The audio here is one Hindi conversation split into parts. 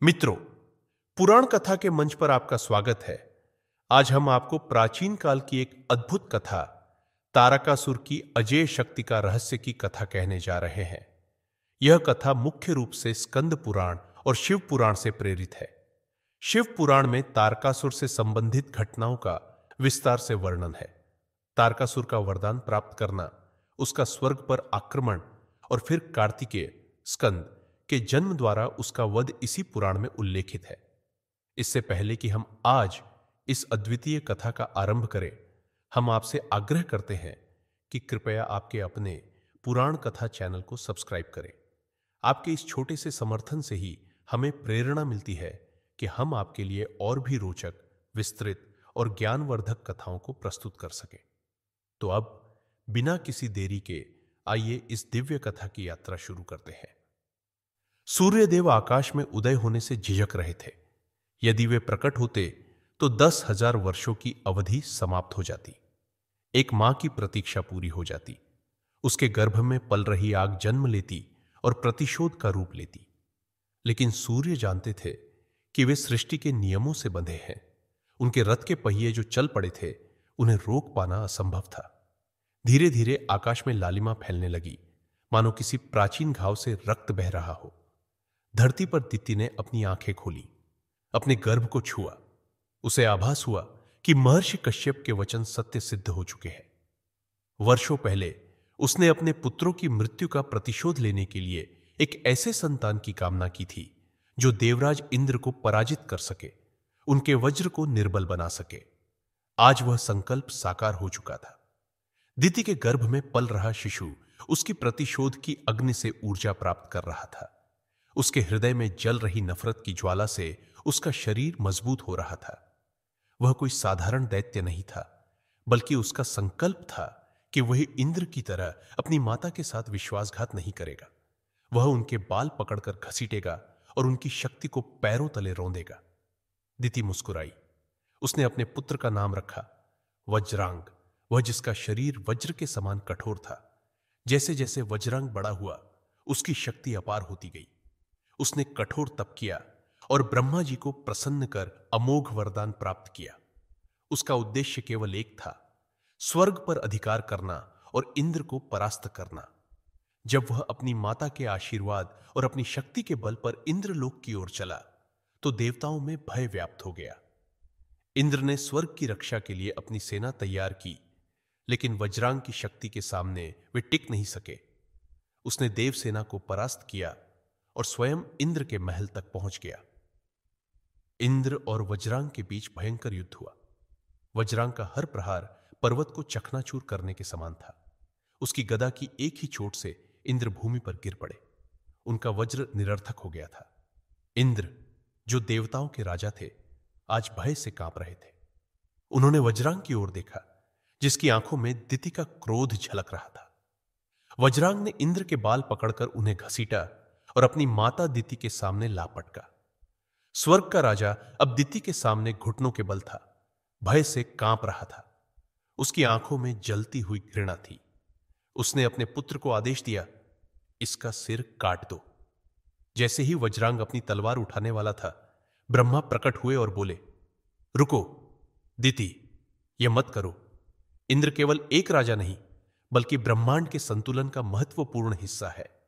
मित्रों, पुराण कथा के मंच पर आपका स्वागत है। आज हम आपको प्राचीन काल की एक अद्भुत कथा तारकासुर की अजेय शक्ति का रहस्य की कथा कहने जा रहे हैं। यह कथा मुख्य रूप से स्कंद पुराण और शिव पुराण से प्रेरित है। शिव पुराण में तारकासुर से संबंधित घटनाओं का विस्तार से वर्णन है। तारकासुर का वरदान प्राप्त करना, उसका स्वर्ग पर आक्रमण और फिर कार्तिकेय स्कंद के जन्म द्वारा उसका वध इसी पुराण में उल्लेखित है। इससे पहले कि हम आज इस अद्वितीय कथा का आरंभ करें, हम आपसे आग्रह करते हैं कि कृपया आपके अपने पुराण कथा चैनल को सब्सक्राइब करें। आपके इस छोटे से समर्थन से ही हमें प्रेरणा मिलती है कि हम आपके लिए और भी रोचक, विस्तृत और ज्ञानवर्धक कथाओं को प्रस्तुत कर सकें। तो अब बिना किसी देरी के आइए इस दिव्य कथा की यात्रा शुरू करते हैं। सूर्यदेव आकाश में उदय होने से झिझक रहे थे। यदि वे प्रकट होते तो 10,000 वर्षों की अवधि समाप्त हो जाती। एक मां की प्रतीक्षा पूरी हो जाती। उसके गर्भ में पल रही आग जन्म लेती और प्रतिशोध का रूप लेती। लेकिन सूर्य जानते थे कि वे सृष्टि के नियमों से बंधे हैं। उनके रथ के पहिए जो चल पड़े थे, उन्हें रोक पाना असंभव था। धीरे धीरे आकाश में लालिमा फैलने लगी, मानो किसी प्राचीन घाव से रक्त बह रहा हो। धरती पर दिति ने अपनी आंखें खोली, अपने गर्भ को छुआ। उसे आभास हुआ कि महर्षि कश्यप के वचन सत्य सिद्ध हो चुके हैं। वर्षों पहले उसने अपने पुत्रों की मृत्यु का प्रतिशोध लेने के लिए एक ऐसे संतान की कामना की थी जो देवराज इंद्र को पराजित कर सके, उनके वज्र को निर्बल बना सके। आज वह संकल्प साकार हो चुका था। दिति के गर्भ में पल रहा शिशु उसकी प्रतिशोध की अग्नि से ऊर्जा प्राप्त कर रहा था। उसके हृदय में जल रही नफरत की ज्वाला से उसका शरीर मजबूत हो रहा था। वह कोई साधारण दैत्य नहीं था, बल्कि उसका संकल्प था कि वह इंद्र की तरह अपनी माता के साथ विश्वासघात नहीं करेगा। वह उनके बाल पकड़कर घसीटेगा और उनकी शक्ति को पैरों तले रौंदेगा। दिति मुस्कुराई। उसने अपने पुत्र का नाम रखा वज्रांग, वह जिसका शरीर वज्र के समान कठोर था। जैसे जैसे वज्रांग बड़ा हुआ, उसकी शक्ति अपार होती गई। उसने कठोर तप किया और ब्रह्मा जी को प्रसन्न कर अमोघ वरदान प्राप्त किया। उसका उद्देश्य केवल एक था, स्वर्ग पर अधिकार करना और इंद्र को परास्त करना। जब वह अपनी माता के आशीर्वाद और अपनी शक्ति के बल पर इंद्रलोक की ओर चला, तो देवताओं में भय व्याप्त हो गया। इंद्र ने स्वर्ग की रक्षा के लिए अपनी सेना तैयार की, लेकिन वज्रांग की शक्ति के सामने वे टिक नहीं सके। उसने देवसेना को परास्त किया और स्वयं इंद्र के महल तक पहुंच गया। इंद्र और वज्रांग के बीच भयंकर युद्ध हुआ। वज्रांग का हर प्रहार पर्वत को चकनाचूर करने के समान था। उसकी गदा की एक ही चोट से इंद्र भूमि पर गिर पड़े। उनका वज्र निरर्थक हो गया था। इंद्र, जो देवताओं के राजा थे, आज भय से कांप रहे थे। उन्होंने वज्रांग की ओर देखा, जिसकी आंखों में दिति का क्रोध झलक रहा था। वज्रांग ने इंद्र के बाल पकड़कर उन्हें घसीटा और अपनी माता दिति के सामने ला पटका। स्वर्ग का राजा अब दिति के सामने घुटनों के बल था, भय से कांप रहा था। उसकी आंखों में जलती हुई घृणा थी। उसने अपने पुत्र को आदेश दिया, इसका सिर काट दो। जैसे ही वज्रांग अपनी तलवार उठाने वाला था, ब्रह्मा प्रकट हुए और बोले, रुको दिति, यह मत करो। इंद्र केवल एक राजा नहीं, बल्कि ब्रह्मांड के संतुलन का महत्वपूर्ण हिस्सा है।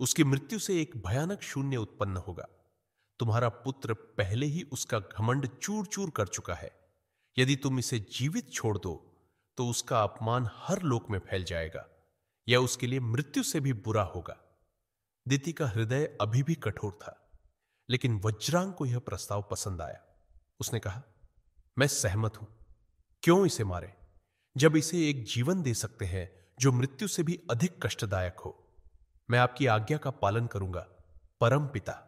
उसकी मृत्यु से एक भयानक शून्य उत्पन्न होगा। तुम्हारा पुत्र पहले ही उसका घमंड चूर चूर कर चुका है। यदि तुम इसे जीवित छोड़ दो, तो उसका अपमान हर लोक में फैल जाएगा। यह उसके लिए मृत्यु से भी बुरा होगा। दिति का हृदय अभी भी कठोर था, लेकिन वज्रांग को यह प्रस्ताव पसंद आया। उसने कहा, मैं सहमत हूं। क्यों इसे मारे, जब इसे एक जीवन दे सकते हैं जो मृत्यु से भी अधिक कष्टदायक हो। मैं आपकी आज्ञा का पालन करूंगा, परम पिता।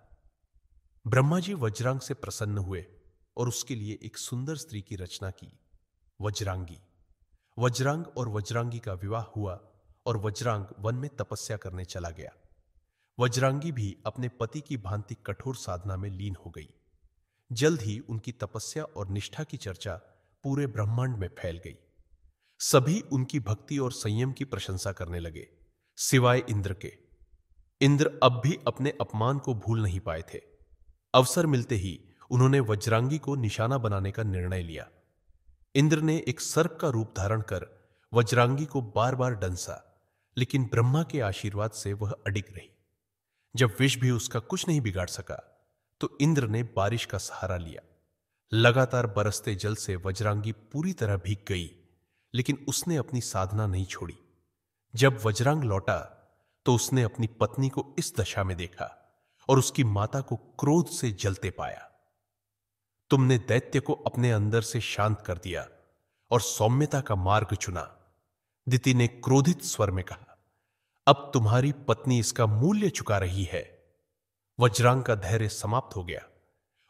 ब्रह्मा जी वज्रांग से प्रसन्न हुए और उसके लिए एक सुंदर स्त्री की रचना की, वज्रांगी। वज्रांग और वज्रांगी का विवाह हुआ और वज्रांग वन में तपस्या करने चला गया। वज्रांगी भी अपने पति की भांति कठोर साधना में लीन हो गई। जल्द ही उनकी तपस्या और निष्ठा की चर्चा पूरे ब्रह्मांड में फैल गई। सभी उनकी भक्ति और संयम की प्रशंसा करने लगे, सिवाय इंद्र के। इंद्र अब भी अपने अपमान को भूल नहीं पाए थे। अवसर मिलते ही उन्होंने वज्रांगी को निशाना बनाने का निर्णय लिया। इंद्र ने एक सर्प का रूप धारण कर वज्रांगी को बार बार डंसा, लेकिन ब्रह्मा के आशीर्वाद से वह अडिग रही। जब विष भी उसका कुछ नहीं बिगाड़ सका तो इंद्र ने बारिश का सहारा लिया। लगातार बरसते जल से वज्रांगी पूरी तरह भीग गई, लेकिन उसने अपनी साधना नहीं छोड़ी। जब वज्रांग लौटा तो उसने अपनी पत्नी को इस दशा में देखा और उसकी माता को क्रोध से जलते पाया। तुमने दैत्य को अपने अंदर से शांत कर दिया और सौम्यता का मार्ग चुना, दिति ने क्रोधित स्वर में कहा। अब तुम्हारी पत्नी इसका मूल्य चुका रही है। वज्रांग का धैर्य समाप्त हो गया।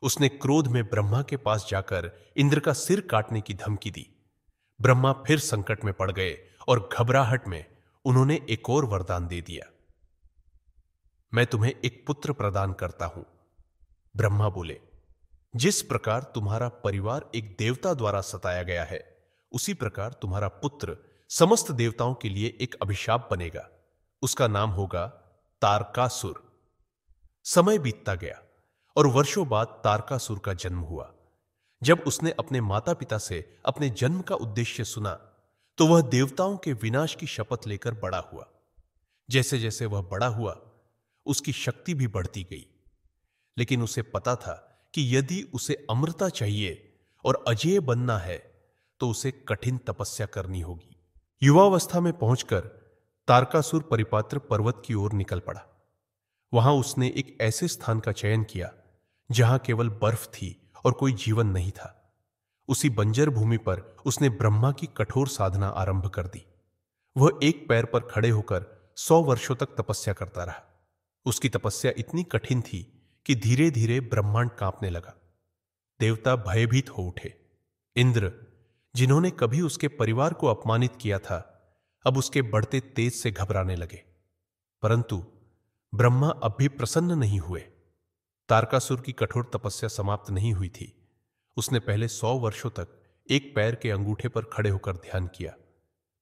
उसने क्रोध में ब्रह्मा के पास जाकर इंद्र का सिर काटने की धमकी दी। ब्रह्मा फिर संकट में पड़ गए और घबराहट में उन्होंने एक और वरदान दे दिया। मैं तुम्हें एक पुत्र प्रदान करता हूं। ब्रह्मा बोले, जिस प्रकार तुम्हारा परिवार एक देवता द्वारा सताया गया है, उसी प्रकार तुम्हारा पुत्र समस्त देवताओं के लिए एक अभिशाप बनेगा। उसका नाम होगा तारकासुर। समय बीतता गया और वर्षों बाद तारकासुर का जन्म हुआ। जब उसने अपने माता पिता से अपने जन्म का उद्देश्य सुना तो वह देवताओं के विनाश की शपथ लेकर बड़ा हुआ। जैसे जैसे वह बड़ा हुआ उसकी शक्ति भी बढ़ती गई, लेकिन उसे पता था कि यदि उसे अमरता चाहिए और अजेय बनना है तो उसे कठिन तपस्या करनी होगी। युवावस्था में पहुंचकर तारकासुर परिपात्र पर्वत की ओर निकल पड़ा। वहां उसने एक ऐसे स्थान का चयन किया जहां केवल बर्फ थी और कोई जीवन नहीं था। उसी बंजर भूमि पर उसने ब्रह्मा की कठोर साधना आरंभ कर दी। वह एक पैर पर खड़े होकर 100 वर्षों तक तपस्या करता रहा। उसकी तपस्या इतनी कठिन थी कि धीरे धीरे ब्रह्मांड कांपने लगा। देवता भयभीत हो उठे। इंद्र, जिन्होंने कभी उसके परिवार को अपमानित किया था, अब उसके बढ़ते तेज से घबराने लगे। परंतु ब्रह्मा अब भी प्रसन्न नहीं हुए। तारकासुर की कठोर तपस्या समाप्त नहीं हुई थी। उसने पहले 100 वर्षों तक एक पैर के अंगूठे पर खड़े होकर ध्यान किया,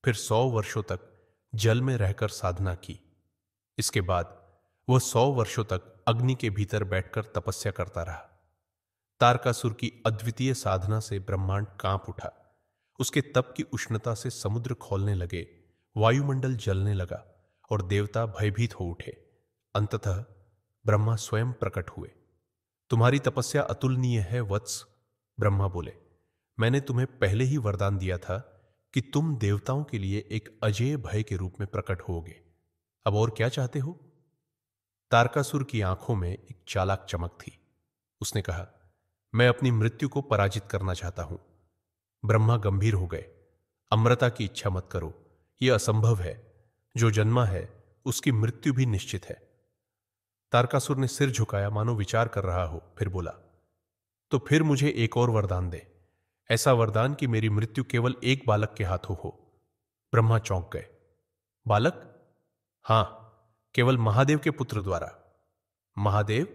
फिर 100 वर्षों तक जल में रहकर साधना की। इसके बाद वह 100 वर्षों तक अग्नि के भीतर बैठकर तपस्या करता रहा। तारकासुर की अद्वितीय साधना से ब्रह्मांड कांप उठा। उसके तप की उष्णता से समुद्र खौलने लगे, वायुमंडल जलने लगा और देवता भयभीत हो उठे। अंततः ब्रह्मा स्वयं प्रकट हुए। तुम्हारी तपस्या अतुलनीय है वत्स, ब्रह्मा बोले। मैंने तुम्हें पहले ही वरदान दिया था कि तुम देवताओं के लिए एक अजेय भय के रूप में प्रकट होगे। अब और क्या चाहते हो? तारकासुर की आंखों में एक चालाक चमक थी। उसने कहा, मैं अपनी मृत्यु को पराजित करना चाहता हूं। ब्रह्मा गंभीर हो गए। अमरता की इच्छा मत करो, यह असंभव है। जो जन्मा है उसकी मृत्यु भी निश्चित है। तारकासुर ने सिर झुकाया मानो विचार कर रहा हो, फिर बोला, तो फिर मुझे एक और वरदान दे। ऐसा वरदान कि मेरी मृत्यु केवल एक बालक के हाथों हो। ब्रह्मा चौंक गए। बालक? हां, केवल महादेव के पुत्र द्वारा। महादेव?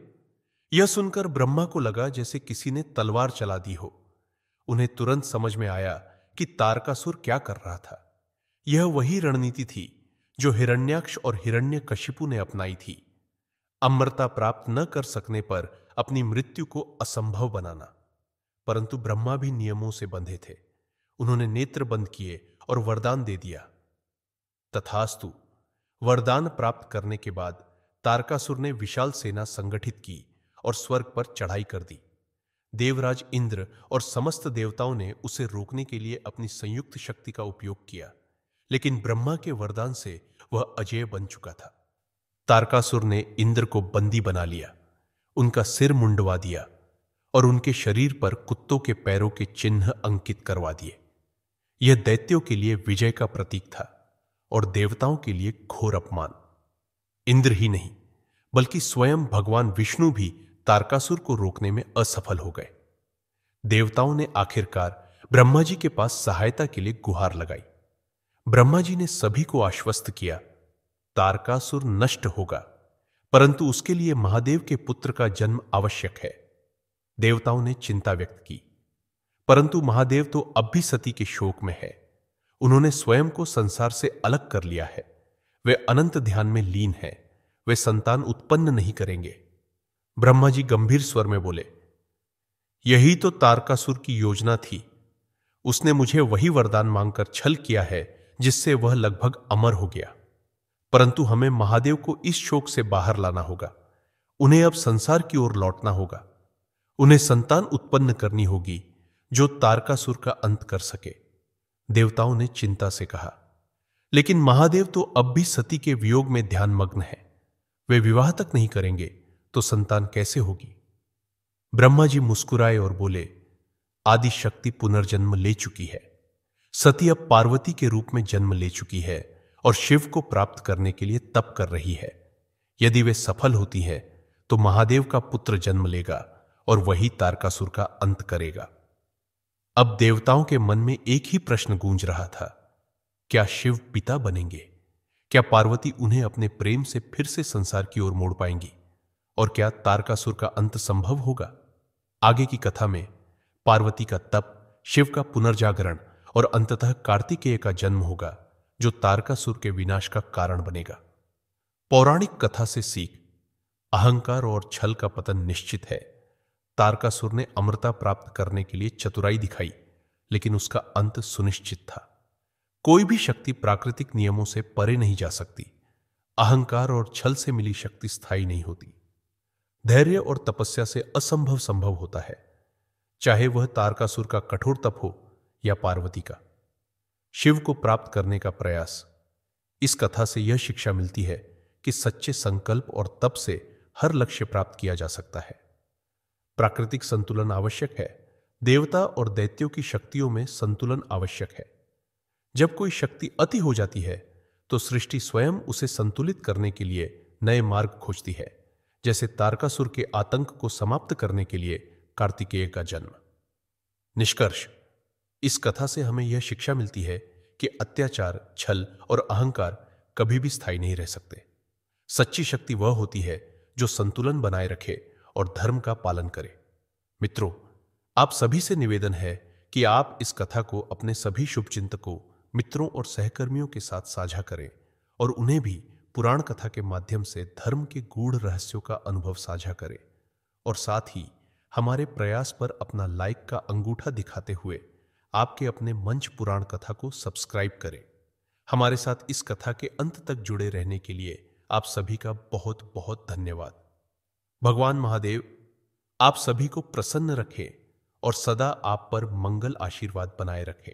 यह सुनकर ब्रह्मा को लगा जैसे किसी ने तलवार चला दी हो। उन्हें तुरंत समझ में आया कि तारकासुर क्या कर रहा था। यह वही रणनीति थी जो हिरण्याक्ष और हिरण्यकशिपु ने अपनाई थी। अमरता प्राप्त न कर सकने पर अपनी मृत्यु को असंभव बनाना। परंतु ब्रह्मा भी नियमों से बंधे थे। उन्होंने नेत्र बंद किए और वरदान दे दिया। तथास्तु। वरदान प्राप्त करने के बाद तारकासुर ने विशाल सेना संगठित की और स्वर्ग पर चढ़ाई कर दी। देवराज इंद्र और समस्त देवताओं ने उसे रोकने के लिए अपनी संयुक्त शक्ति का उपयोग किया, लेकिन ब्रह्मा के वरदान से वह अजेय बन चुका था। तारकासुर ने इंद्र को बंदी बना लिया, उनका सिर मुंडवा दिया और उनके शरीर पर कुत्तों के पैरों के चिन्ह अंकित करवा दिए। यह दैत्यों के लिए विजय का प्रतीक था और देवताओं के लिए घोर अपमान। इंद्र ही नहीं बल्कि स्वयं भगवान विष्णु भी तारकासुर को रोकने में असफल हो गए। देवताओं ने आखिरकार ब्रह्मा जी के पास सहायता के लिए गुहार लगाई। ब्रह्मा जी ने सभी को आश्वस्त किया, तारकासुर नष्ट होगा, परंतु उसके लिए महादेव के पुत्र का जन्म आवश्यक है। देवताओं ने चिंता व्यक्त की, परंतु महादेव तो अब भी सती के शोक में है। उन्होंने स्वयं को संसार से अलग कर लिया है। वे अनंत ध्यान में लीन हैं। वे संतान उत्पन्न नहीं करेंगे। ब्रह्मा जी गंभीर स्वर में बोले, यही तो तारकासुर की योजना थी। उसने मुझे वही वरदान मांगकर छल किया है जिससे वह लगभग अमर हो गया। परंतु हमें महादेव को इस शोक से बाहर लाना होगा। उन्हें अब संसार की ओर लौटना होगा। उन्हें संतान उत्पन्न करनी होगी जो तारकासुर का अंत कर सके। देवताओं ने चिंता से कहा। लेकिन महादेव तो अब भी सती के वियोग में ध्यानमग्न है। वे विवाह तक नहीं करेंगे तो संतान कैसे होगी? ब्रह्मा जी मुस्कुराए और बोले, आदि शक्ति पुनर्जन्म ले चुकी है। सती अब पार्वती के रूप में जन्म ले चुकी है और शिव को प्राप्त करने के लिए तप कर रही है। यदि वे सफल होती है तो महादेव का पुत्र जन्म लेगा और वही तारकासुर का अंत करेगा। अब देवताओं के मन में एक ही प्रश्न गूंज रहा था, क्या शिव पिता बनेंगे? क्या पार्वती उन्हें अपने प्रेम से फिर से संसार की ओर मोड़ पाएंगी? और क्या तारकासुर का अंत संभव होगा? आगे की कथा में पार्वती का तप, शिव का पुनर्जागरण और अंततः कार्तिकेय का जन्म होगा जो तारकासुर के विनाश का कारण बनेगा। पौराणिक कथा से सीख, अहंकार और छल का पतन निश्चित है। तारकासुर ने अमरता प्राप्त करने के लिए चतुराई दिखाई, लेकिन उसका अंत सुनिश्चित था। कोई भी शक्ति प्राकृतिक नियमों से परे नहीं जा सकती। अहंकार और छल से मिली शक्ति स्थायी नहीं होती। धैर्य और तपस्या से असंभव संभव होता है, चाहे वह तारकासुर का कठोर तप हो या पार्वती का शिव को प्राप्त करने का प्रयास। इस कथा से यह शिक्षा मिलती है कि सच्चे संकल्प और तप से हर लक्ष्य प्राप्त किया जा सकता है। प्राकृतिक संतुलन आवश्यक है। देवता और दैत्यों की शक्तियों में संतुलन आवश्यक है। जब कोई शक्ति अति हो जाती है तो सृष्टि स्वयं उसे संतुलित करने के लिए नए मार्ग खोजती है, जैसे तारकासुर के आतंक को समाप्त करने के लिए कार्तिकेय का जन्म। निष्कर्ष, इस कथा से हमें यह शिक्षा मिलती है कि अत्याचार, छल और अहंकार कभी भी स्थायी नहीं रह सकते। सच्ची शक्ति वह होती है जो संतुलन बनाए रखे और धर्म का पालन करे। मित्रों, आप सभी से निवेदन है कि आप इस कथा को अपने सभी शुभचिंतकों, मित्रों और सहकर्मियों के साथ साझा करें और उन्हें भी पुराण कथा के माध्यम से धर्म के गूढ़ रहस्यों का अनुभव साझा करें। और साथ ही हमारे प्रयास पर अपना लाइक का अंगूठा दिखाते हुए आपके अपने मंच पुराण कथा को सब्सक्राइब करें। हमारे साथ इस कथा के अंत तक जुड़े रहने के लिए आप सभी का बहुत बहुत धन्यवाद। भगवान महादेव आप सभी को प्रसन्न रखें और सदा आप पर मंगल आशीर्वाद बनाए रखें।